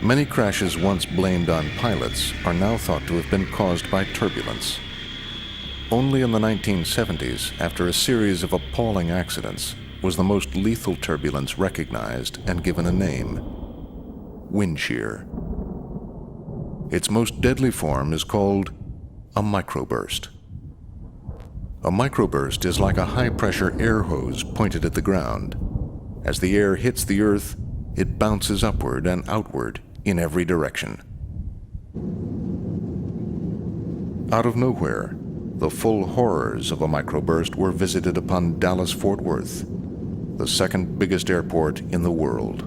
Many crashes once blamed on pilots are now thought to have been caused by turbulence. Only in the 1970s, after a series of appalling accidents, was the most lethal turbulence recognized and given a name: wind shear. Its most deadly form is called a microburst. A microburst is like a high-pressure air hose pointed at the ground. As the air hits the earth, it bounces upward and outward in every direction. Out of nowhere, the full horrors of a microburst were visited upon Dallas-Fort Worth, the second biggest airport in the world.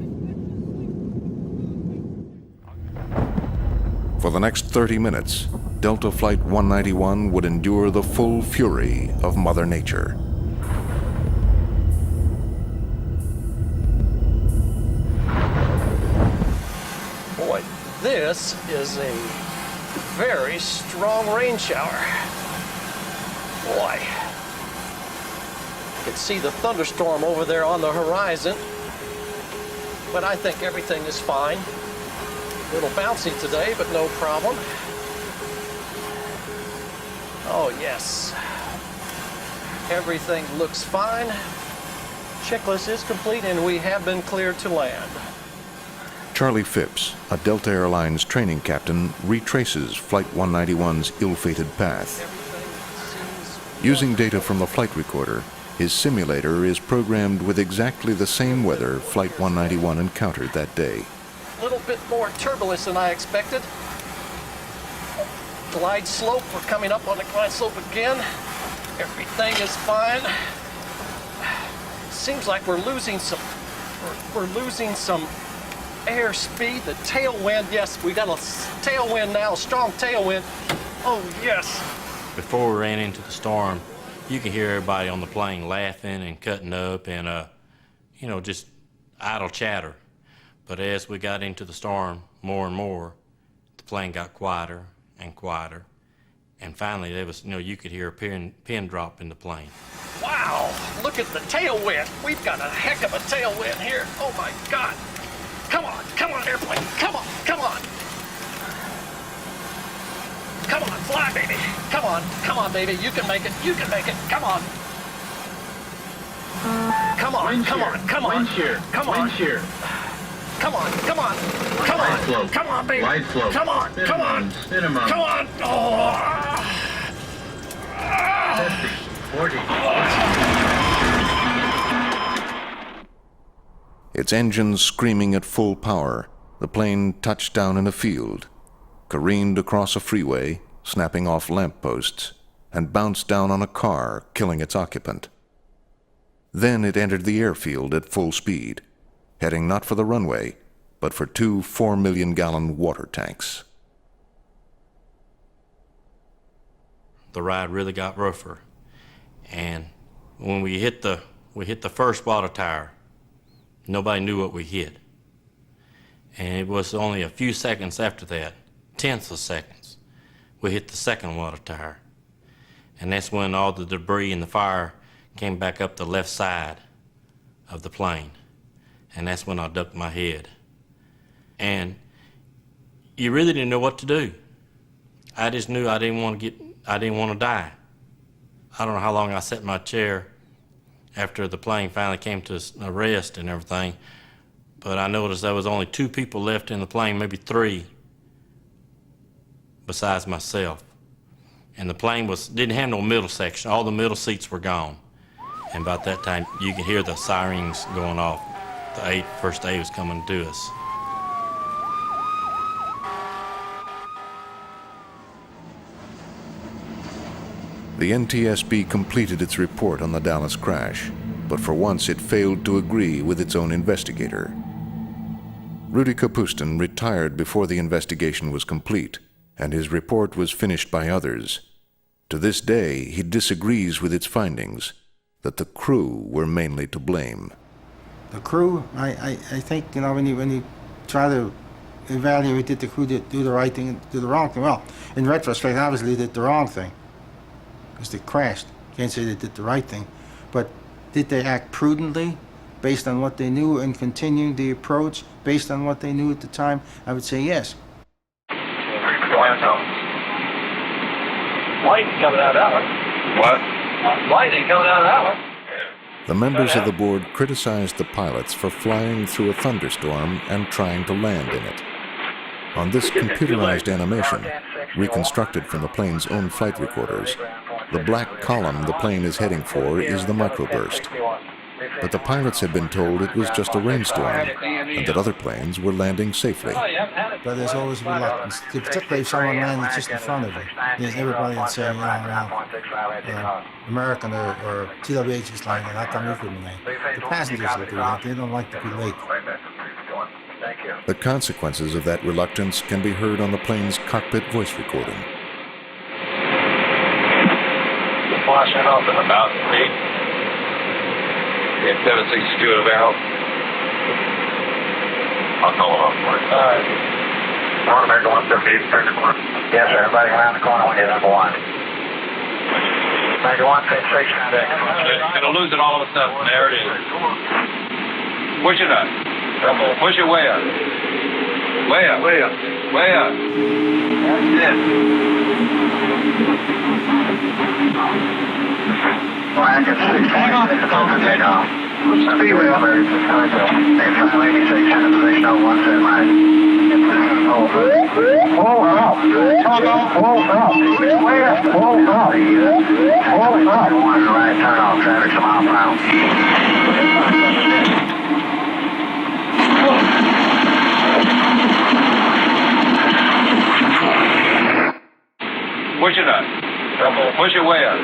For the next 30 minutes, Delta Flight 191 would endure the full fury of Mother Nature. Boy, this is a very strong rain shower. Boy, you can see the thunderstorm over there on the horizon, but I think everything is fine. A little bouncy today, but no problem. Oh yes, everything looks fine. Checklist is complete and we have been cleared to land. Charlie Phipps, a Delta Airlines training captain, retraces Flight 191's ill-fated path. Using data from the flight recorder, his simulator is programmed with exactly the same weather Flight 191 encountered that day. A little bit more turbulence than I expected. Glide slope, we're coming up on the glide slope again. Everything is fine. Seems like we're losing some air speed. The tailwind, yes, we got a tailwind now, a strong tailwind. Oh yes. Before we ran into the storm, you can hear everybody on the plane laughing and cutting up and just idle chatter. But as we got into the storm more and more, the plane got quieter and quieter. And finally, there was, you could hear a pin drop in the plane. Wow, look at the tailwind. We've got a heck of a tailwind here. Oh my God. Come on, airplane. Come on. Come on, fly, baby. Come on, baby. You can make it. Come on. Come on. Wind shear. Come on, baby. Wide slope. Come on. Spin 'em up. Come on. Oh. 50, 40. Its engines screaming at full power, the plane touched down in a field, careened across a freeway, snapping off lampposts, and bounced down on a car, killing its occupant. Then it entered the airfield at full speed, heading not for the runway, but for 2 4-million-gallon water tanks. The ride really got rougher, and when we hit the first water tower, nobody knew what we hit. And it was only a few seconds after that, tenths of seconds, we hit the second water tower. And that's when all the debris and the fire came back up the left side of the plane. And that's when I ducked my head. And you really didn't know what to do. I just knew I didn't want to die. I don't know how long I sat in my chair after the plane finally came to a rest and everything, but I noticed there was only 2 people left in the plane, maybe 3, besides myself. And the plane didn't have no middle section. All the middle seats were gone. And about that time, you could hear the sirens going off. The first aid was coming to us. The NTSB completed its report on the Dallas crash, but for once it failed to agree with its own investigator. Rudy Kapustin retired before the investigation was complete, and his report was finished by others. To this day, he disagrees with its findings, that the crew were mainly to blame. The crew, I think, when you try to evaluate did the crew do the right thing and do the wrong thing, well, in retrospect, obviously they did the wrong thing, because they crashed. Can't say they did the right thing. But did they act prudently? based on what they knew and continuing the approach based on what they knew at the time, I would say yes. Lightning coming out of that one. What? Lightning coming out of that one. The members of the board criticized the pilots for flying through a thunderstorm and trying to land in it. On this computerized animation, reconstructed from the plane's own flight recorders, the black column the plane is heading for is the microburst. But the pilots had been told it was just a rainstorm and that other planes were landing safely. But there's always reluctance, particularly if someone landed just in front of you. There's everybody would say, American or TWH is landing, how come you couldn't land? The passengers will do that, they don't like to be late. The consequences of that reluctance can be heard on the plane's cockpit voice recording. Flashing off at about 8. 762 at a barrel. I'll call it off for it. North America 138, turn the corner. Yes, sir. Everybody around the corner when you number 1. America 136, contact. It'll lose it all of a sudden. There it is. Push it up. Push it way up. Way up. Way up. Way up. That's it. America 6, take off. Speedway America 6, April 86, in position 017 right. Hold up. Hold up. Way up. Hold up. Hold up. One right, turn off. Traffic's a mile per hour. Push it up. Push it way up.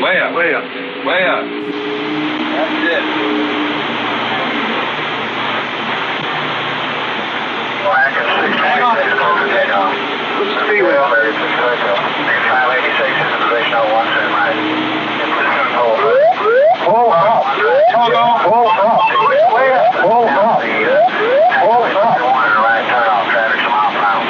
Way up. Way up. Way up. That's it. Speedway over 586 in position 017 right. Hold up. Hold up. Way up. Hold up. Hold up. One right, turn off. Traffic's a mile per hour.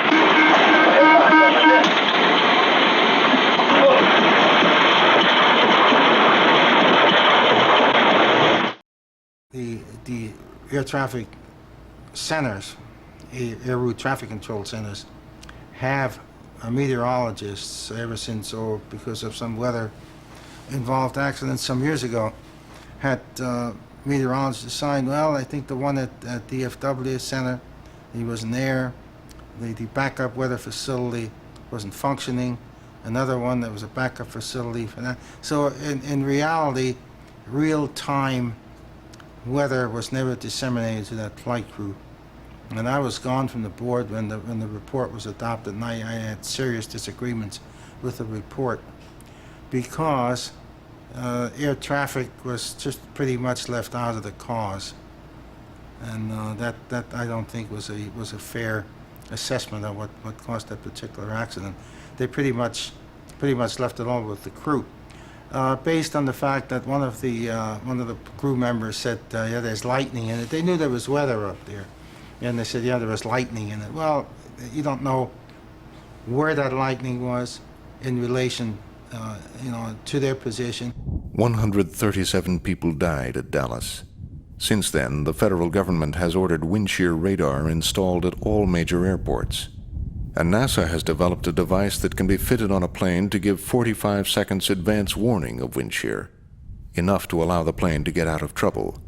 The air traffic centers, air route traffic control centers, have meteorologists ever since, or because of some weather-involved accidents some years ago, had meteorologists assigned. Well, I think the one at DFW Center, he wasn't there. The backup weather facility wasn't functioning. Another one that was a backup facility for that. So in reality, real-time weather was never disseminated to that flight crew. And I was gone from the board when the report was adopted, and I had serious disagreements with the report because air traffic was just pretty much left out of the cause, and that I don't think was a fair assessment of what caused that particular accident. They pretty much left it all with the crew. Based on the fact that one of the crew members said, yeah, there's lightning in it. They knew there was weather up there, and they said, yeah, there was lightning in it. Well, you don't know where that lightning was in relation, to their position. 137 people died at Dallas. Since then, the federal government has ordered wind shear radar installed at all major airports. And NASA has developed a device that can be fitted on a plane to give 45 seconds advance warning of wind shear, enough to allow the plane to get out of trouble.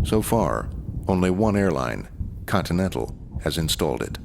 So far, only one airline, Continental, has installed it.